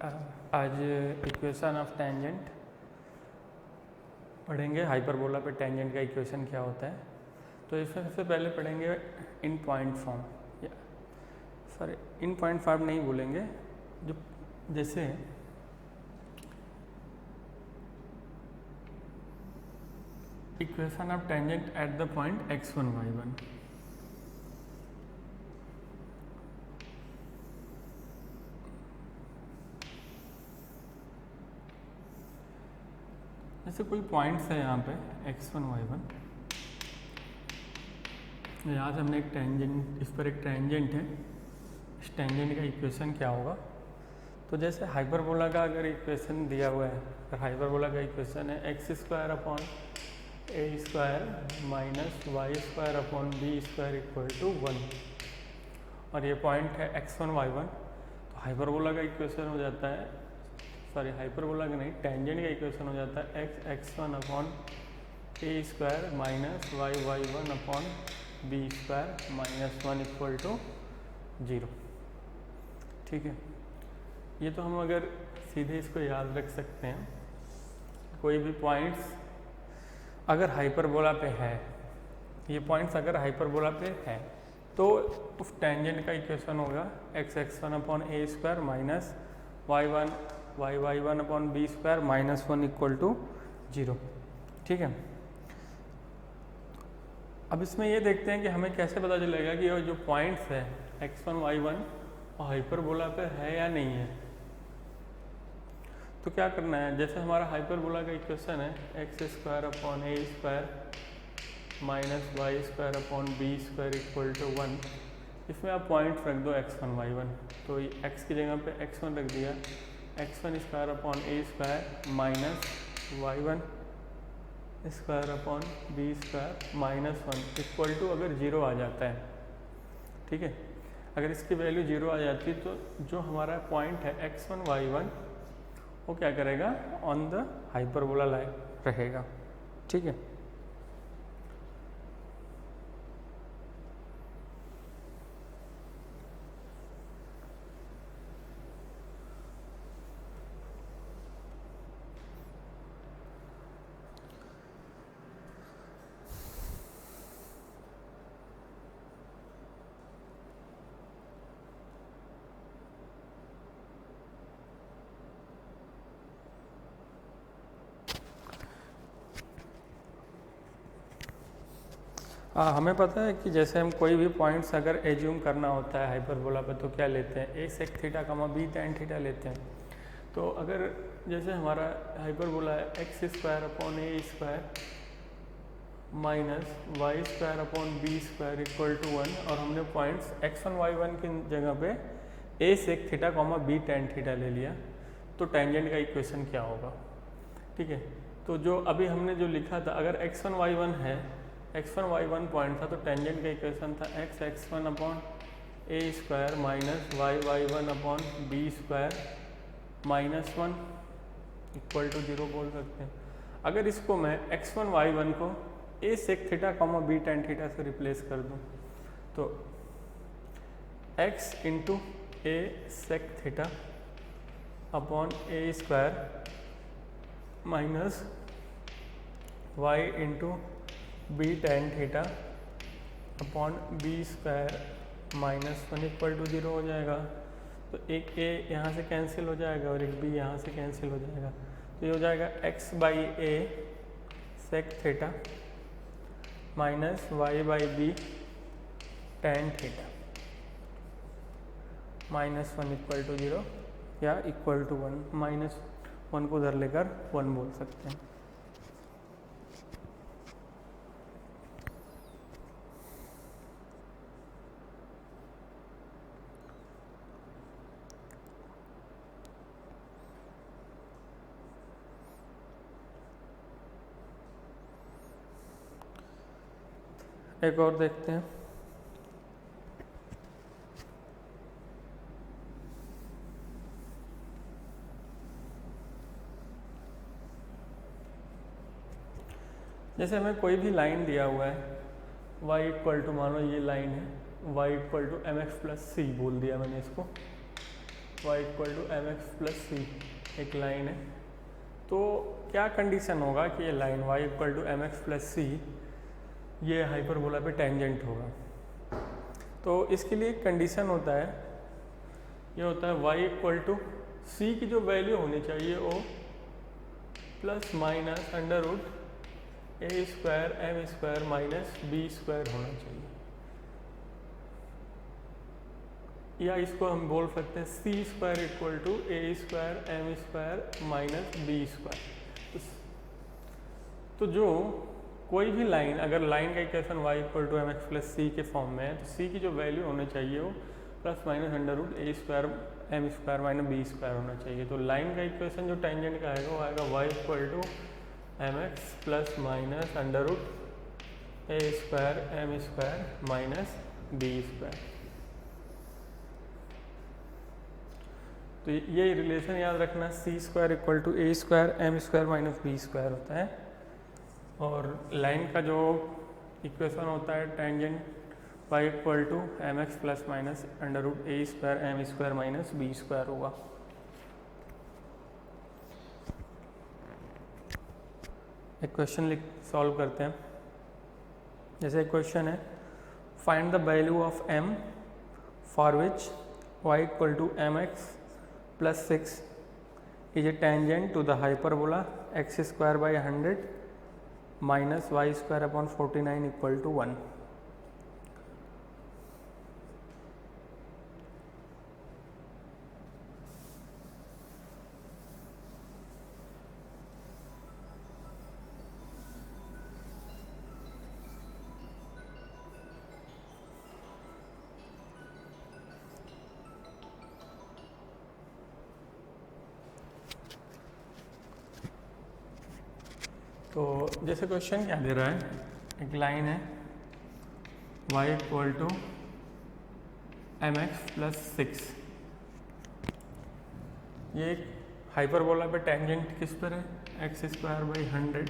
आज equation of tangent पढ़ेंगे। Hyperbola पे टेंजेंट का इक्वेशन क्या होता है। तो इसमें सबसे पहले पढ़ेंगे in point form, sorry in point form नहीं बोलेंगे, जो जैसे equation of tangent at the point x1 y1। जैसे कोई पॉइंट्स है यहाँ पे x1 y1, यहाँ से हमने एक टेंजेंट, इस पर एक टेंजेंट है, इस टेंजेंट का इक्वेशन क्या होगा। तो जैसे हाइपरबोला का अगर इक्वेशन दिया हुआ है, अगर हाइपरबोला का इक्वेशन है x square upon a square minus y square upon b square equal to 1, और ये पॉइंट है x1 y1, तो हाइपरबोला का इक्वेशन हो जाता है, सॉरी हाइपरबोला का नहीं, टेंजेंट का इक्वेशन हो जाता है x1 upon a square minus y1 upon b square minus 1 equal to 0। ठीक है, ये तो हम अगर सीधे इसको याद रख सकते हैं। कोई भी पॉइंट्स अगर हाइपरबोला पे है, ये पॉइंट्स अगर हाइपरबोला पे है, तो उस टेंजेंट का इक्वेशन होगा x1 upon a square minus y1 upon b square minus 1 equal to 0। ठीक है, अब इसमें ये देखते हैं कि हमें कैसे पता चलेगा कि ये जो पॉइंट्स है x1 y1 वो हाइपरबोला पे है या नहीं है। तो क्या करना है, जैसे हमारा हाइपरबोला का इक्वेशन है x square upon a square minus y square upon b square equal to 1, इसमें आप पॉइंट्स रख दो x1 y1, तो x की जगह पे x1 रख दिया, x1 square upon a square minus y1 square upon b square minus 1 equal to अगर 0 आ जाता है। ठीक है, अगर इसकी वैल्यू 0 आ जाती है तो जो हमारा पॉइंट है x1 y1 वो क्या करेगा, ऑन द हाइपरबोला लाइन रहेगा। ठीक है, हमें पता है कि जैसे हम कोई भी पॉइंट्स अगर एज्यूम करना होता है हाइपरबोला पे तो क्या लेते हैं, a sec theta comma b tan theta लेते हैं। तो अगर जैसे हमारा हाइपरबोला है x square upon a square minus y square upon b square equal to 1, और हमने पॉइंट्स x1 y1 की जगह पे a sec theta comma b tan theta ले लिया, तो टेंजेंट का इक्वेशन क्या होगा। ठीक है, तो जो अभी हमने जो लिखा था, अगर x1 y1 है, x1 y1 पॉइंट था, तो टेंजेंट का इक्वेशन था x1 upon a square minus y1 upon b square minus 1 equal to 0 बोल सकते हैं। अगर इसको मैं x1 y1 को a sec theta comma b tan theta से रिप्लेस कर दूं, तो x into a sec theta upon a square minus y into b tan theta upon b square minus 1 equal to 0 हो जाएगा। तो एक a यहाँ से कैंसिल हो जाएगा और एक b यहाँ से कैंसिल हो जाएगा, तो ये हो जाएगा x by a sec theta minus y by b tan theta minus 1 equal to 0 या इक्वल टू 1, माइनस 1 को उधर लेकर 1 बोल सकते हैं। एक और देखते हैं, जैसे हमें कोई भी लाइन दिया हुआ है y इक्वल टू, मान लो ये लाइन है y equal to mx plus c बोल दिया मैंने इसको। Y equal to m x plus c एक लाइन है, तो क्या कंडीशन होगा कि ये line y equal to m x plus c ये हाइपरबोला पे टेंजेंट होगा। तो इसके लिए एक कंडीशन होता है, ये होता है y इक्वल टू सी की जो वैल्यू होनी चाहिए वो plus minus under root a square m square minus b square होना चाहिए, या इसको हम बोल सकते हैं c square equal to a square m square minus b square. तो जो कोई भी लाइन, अगर लाइन का equation y equal to m x plus c के फॉर्म में है, तो सी की जो वैल्यू होनी चाहिए वो plus minus under root a square m square minus b square होना चाहिए। तो लाइन का इक्वेशन जो टेंजेंट का आएगा वो आएगा y equal to m x plus minus under root a square m square minus b square. तो ये रिलेशन याद रखना, c square equal to a square m square minus b square होता है, और लाइन का जो इक्वेशन होता है tangent y equal to m x plus minus under root a square m square minus b square होगा। एक क्वेश्चन सॉल्व करते हैं। जैसे एक क्वेश्चन है, find the value of m for which y equal to m x plus 6 is a tangent to the hyperbola x square by 100 minus y square upon 49 equal to 1। तो जैसे question क्या दे रहा है, एक लाइन है y equal to m x plus 6, ये एक hyperbola पे टेंजेंट किस पर है, x square by 100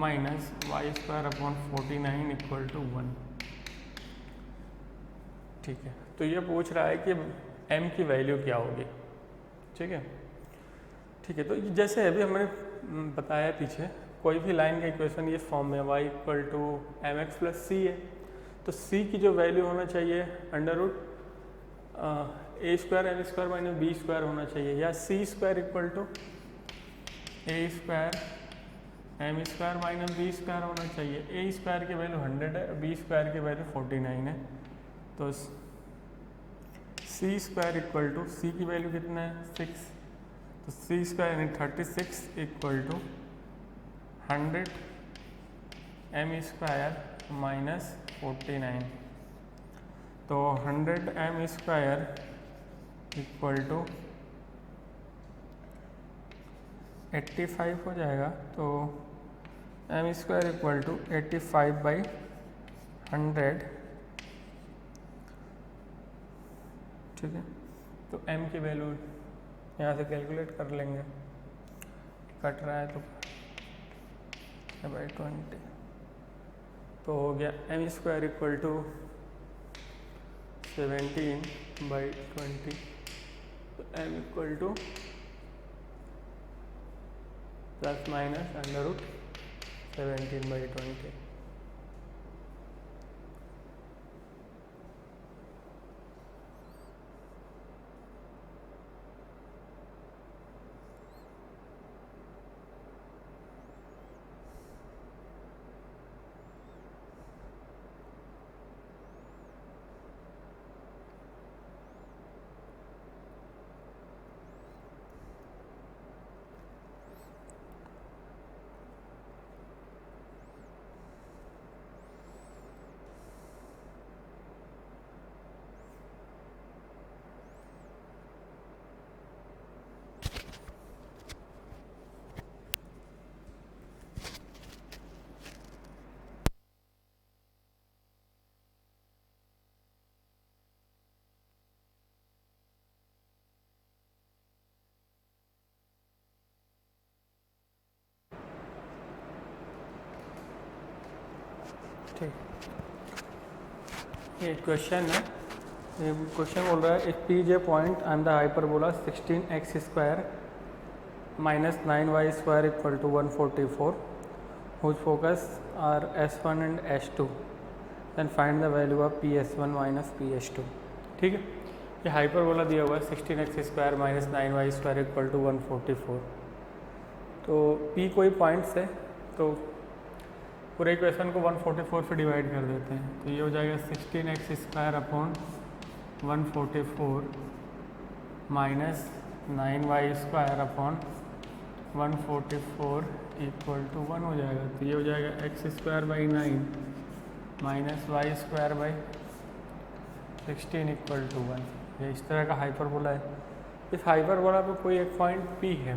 minus y square upon 49 equal to 1। ठीक है, तो ये पूछ रहा है कि m की वैल्यू क्या होगी। ठीक है, ठीक है, तो जैसे अभी हमने बताया पीछे, कोई भी लाइन का इक्वेशन ये फॉर्म में y equal to m x plus c है, तो c की जो वैल्यू होना चाहिए under root a square m square minus b square होना चाहिए, या c square equal to a square m square minus b square होना चाहिए। ए स्क्वायर की वैल्यू 100 है, बी स्क्वायर की वैल्यू 49 है, तो सी स्क्वायर इक्वल टू सी की वैल्यू कितना है 6, तो सी स्क्वायर यानी 36 equal to 100 m square minus 49, तो 100 एम स्क्वायर इक्वल टू 85 हो जाएगा, तो m square equal to 85 by 100। ठीक है, तो m की वैल्यू यहाँ से कैलकुलेट कर लेंगे, कट रहा है तो बाई 20, तो हो गया m square equal to 17 by 20, तो m equal to plus minus under root 17 by 20। ठीक, ये क्वेश्चन है ये क्वेश्चन बोल रहा है if P J point and the hyperbola 16x² minus 9y square equal to 144 whose focus are S1 and S2 then find the value of PS1 minus PS2। ठीक है, ये हाइपरबोला दिया हुआ है 16x² minus 9y square equal to 144। तो P कोई points है तो पूरे इक्वेशन को 144 से डिवाइड कर देते हैं, तो ये हो जाएगा 16x² upon 144 minus 9y² upon 144 equal to 1 हो जाएगा। तो ये हो जाएगा x²/9 minus y²/16 equal to 1। ये इस तरह का हाइपरबोला है। इस हाइपरबोला पे कोई एक पॉइंट P है,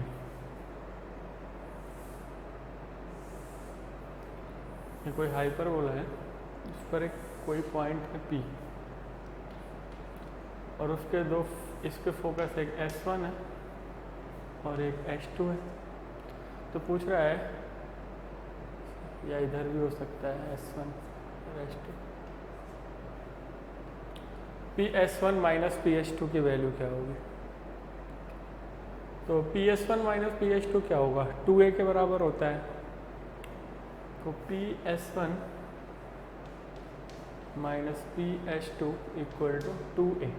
ये कोई हाइपरबोला है, इस पर एक कोई पॉइंट है P और उसके दो इस पे फोकस एक S1 है और एक S2 है। तो पूछ रहा है, या इधर भी हो सकता है S1 और S2, PS1 माइनस PS2 की वैल्यू क्या होगी। तो PS1 माइनस PS2 क्या होगा, 2a के बराबर होता है। तो PS1 minus PS2 equal to 2a,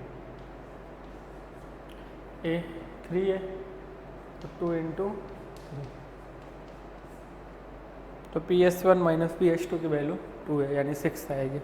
a 3 है तो 2 इंटू 3, तो PS1 माइनस PS2 की वैल्यू 2 है यानी 6 आएगी।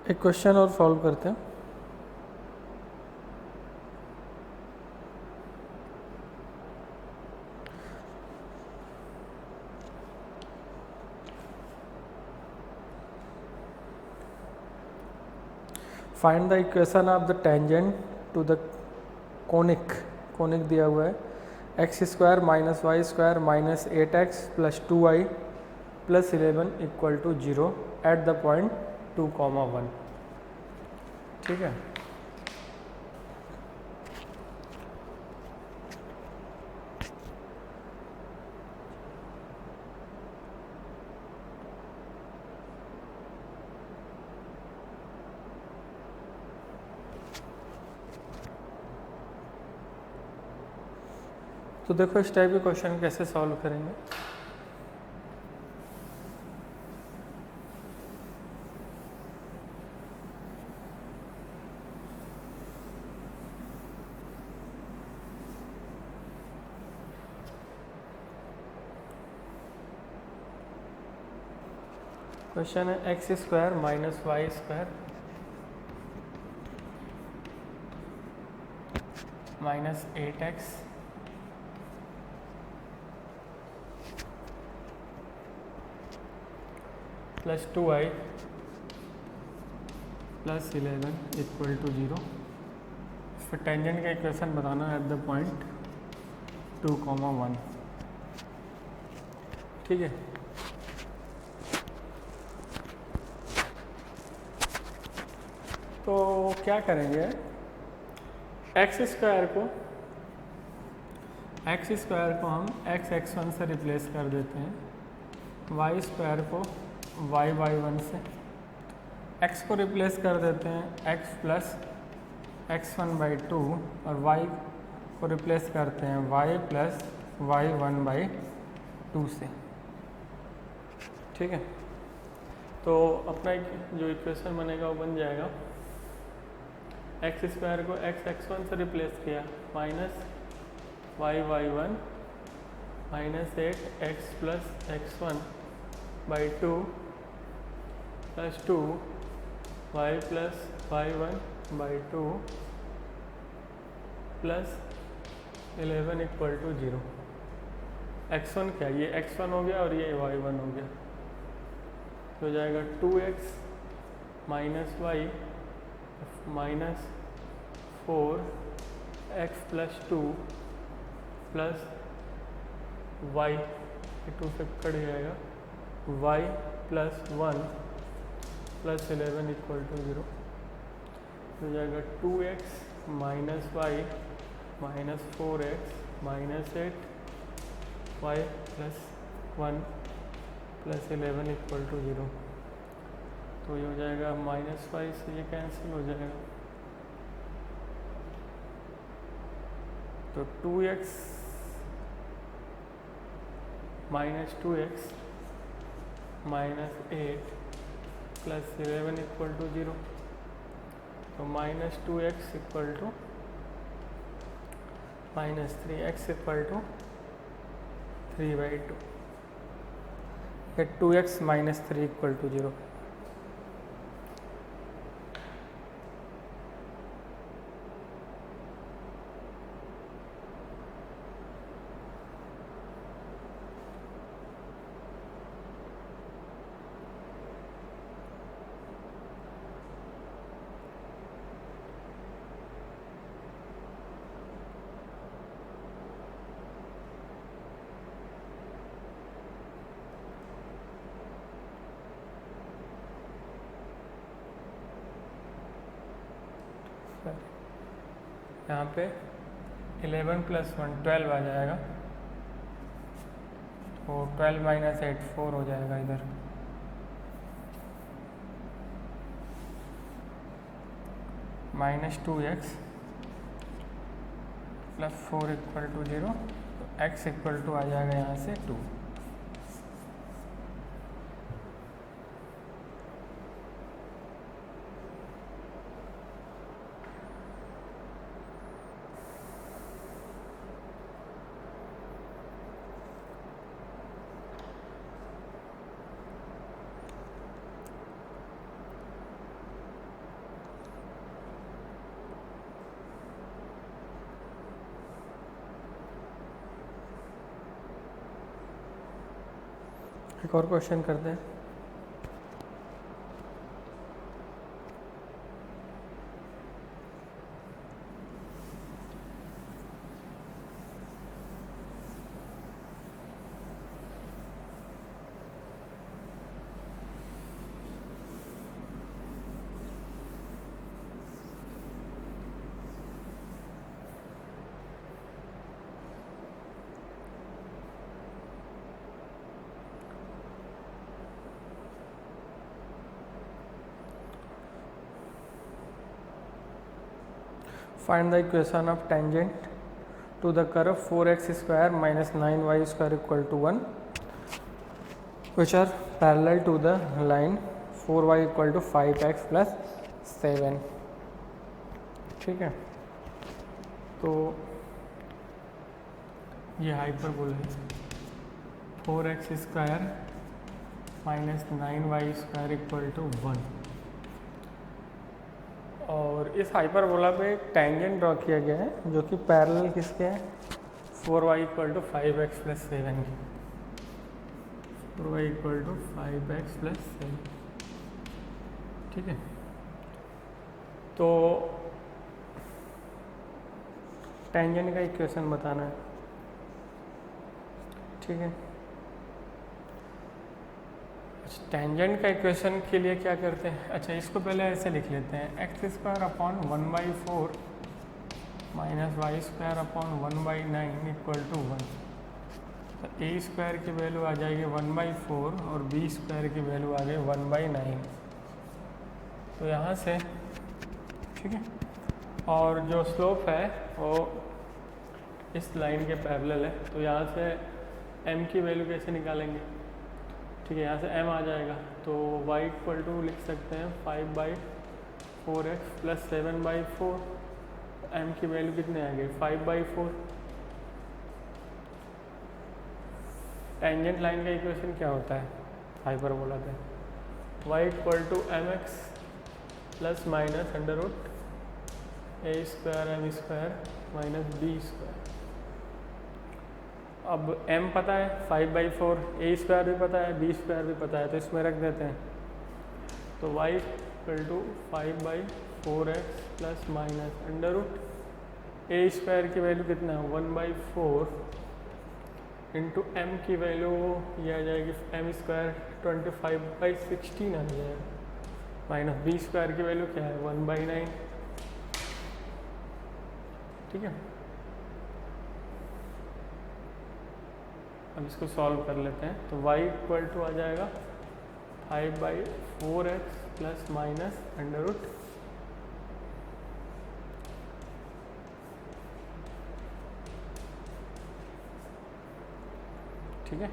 एक क्वेश्चन और सॉल्व करते हैं। Find the equation of the tangent to the conic दिया हुआ है x² minus y² minus 8x plus 2y plus 11 equal to 0 at the point 2,1। ठीक है, तो देखो इस टाइप के क्वेश्चन कैसे सॉल्व करेंगे। क्वेश्चन है x² minus y² minus 8x plus 2y plus 11 equal to 0। फिर टेंजेंट का इक्वेशन बताना एट द पॉइंट 2,1। ठीक है, तो क्या करेंगे, x² को हम x(x1) से रिप्लेस कर देते हैं, y² को y(y1) से, x को रिप्लेस कर देते हैं x प्लस x1/2 और y को रिप्लेस करते हैं y प्लस y1/2 से। ठीक है, तो अपना जो इक्वेशन बनेगा वो बन जाएगा, x² को x(x1) से रिप्लेस किया, minus y(y1) minus 8x plus x1/2 plus 2y plus y1/2 plus 11 equal to 0। x1 क्या, ये x1 हो गया और ये y1 हो गया, तो हो जाएगा 2x minus y minus 4x+2 plus y, 2 से कट जाएगा, y +1 + 11 = 0 हो जाएगा। 2x - y - 4x - 8 y +1 + 11 = 0। तो ये हो जाएगा -y से ये कैंसिल हो जाएगा। तो 2x - 2x - 8 + 11 = 0। तो -2x = -3x = 3/2। 2x - 3 = 0। यहाँ पे 11 + 1 12 आ जाएगा, तो 12 - 8 4 हो जाएगा इधर। -2x + 4 = 0, तो x = आ जाएगा यहाँ से 2। एक और क्वेश्चन करते हैं। Find the equation of tangent to the curve 4x square minus 9y square equal to 1, which are parallel to the line 4y equal to 5x plus 7। ठीक है, तो ये हाइपरबोला है 4x square minus 9y square equal to 1, और इस hyperbola पे एक tangent draw किया गया है जो कि पैरेलल किसके है, 4y = 5x + 7 की। 4y = 5x + 7, ठीक है। तो टेंजेंट का इक्वेशन बताना है, ठीक है। टेंजेंट का इक्वेशन के लिए क्या करते हैं, अच्छा इसको पहले ऐसे लिख लेते हैं, x² / 1/4 - y² / 1/9 = 1। तो a² की वैल्यू आ जाएगी 1/4 और b² की वैल्यू आ गई 1/9। तो यहाँ से ठीक है, और जो स्लोप है वो इस लाइन के पैरेलल है, तो यहाँ से m की वैल्यू कैसे निकालेंगे, ठीक है। यहाँ से m आ जाएगा, तो y = लिख सकते हैं 5/4x + 7/4, m की वैल्यू कितने आ गई 5/4। टेंजेंट लाइन का इक्वेशन क्या होता है हाइपरबोला पे, y = mx ± √a² m² - b²। अब m पता है 5/4, a² भी पता है, b² भी पता है, तो इसमें रख देते हैं। तो y equal to 5/4x plus minus under root a square की वैल्यू कितना है 1/4 इंटू एम की वैल्यू ये आ जाएगी एम स्क्वायर 25/16 आ जाएगा माइनस बी स्क्वायर की वैल्यू क्या है 1/9। ठीक है, अब इसको सॉल्व कर लेते हैं। तो y इक्वल टू आ जाएगा 5/4x plus minus under root ठीक है।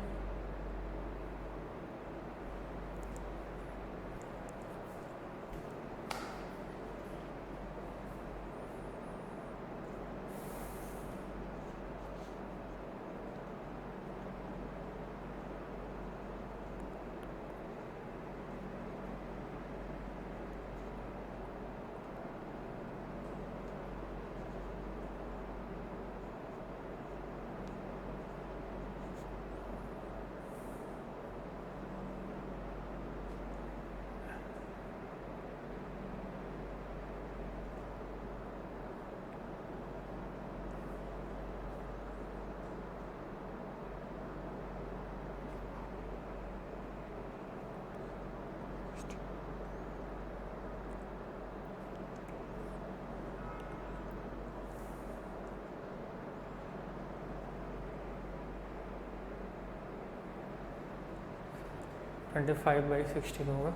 ट्वेंटी 5/16 होगा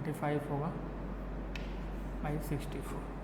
25 होगा 5/64।